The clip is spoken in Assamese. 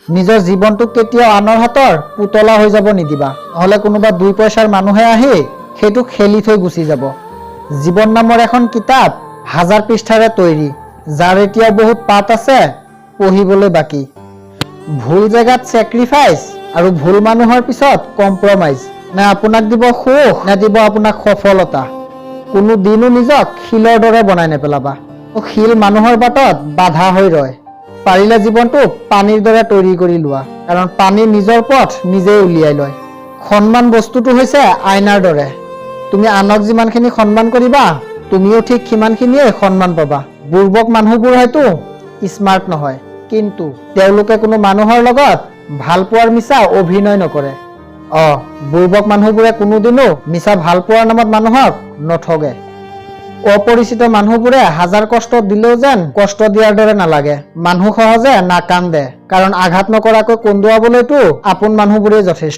নিজৰ জীৱনটোক কেতিয়াও আনৰ হাতৰ পুতলা হৈ যাব নিদিবা, নহ'লে কোনোবা 2 পইচাৰ মানুহে আহি সেইটো খেলি থৈ গুচি যাব। জীৱন নামৰ এখন কিতাপ 1000 পৃষ্ঠাৰে তৈৰি, যাৰ এতিয়াও বহুত পাত আছে পঢ়িবলৈ বাকী। ভুল জেগাত স্যাক্ৰিফাইস আৰু ভুল মানুহৰ পিছত কম্প্ৰমাইজ, নে আপোনাক দিব সুখ নে দিব আপোনাক সফলতা। কোনো দিনো নিজক শিলৰ দৰে বনাই নেপেলাবা, শিল মানুহৰ বাটত বাধা হৈ ৰয়। পাৰিলে জীৱনটোক পানীৰ দৰে তৈৰি কৰি লোৱা, কাৰণ পানী নিজৰ পথ নিজেই উলিয়াই লয়। সন্মান বস্তুটো হৈছে আইনাৰ দৰে, তুমি আনক যিমানখিনি সন্মান কৰিবা তুমিও ঠিক সিমানখিনিয়ে সন্মান পাবা। বুৰ্বক মানুহবোৰ হয়তো স্মাৰ্ট নহয়, কিন্তু তেওঁলোকে কোনো মানুহৰ লগত ভাল পোৱাৰ মিছা অভিনয় নকৰে। বুৰ্বক মানুহবোৰে কোনোদিনো মিছা ভাল পোৱাৰ নামত মানুহক নঠগে। অপৰিচিত মানুহবোৰে 1000 কষ্ট দিলেও যেন কষ্ট দিয়াৰ দৰে নালাগে। মানুহ সহজে নাকান্দে, কাৰণ আঘাত নকৰাকৈ কন্দুৱাবলৈতো আপোন মানুহবোৰেই যথেষ্ট।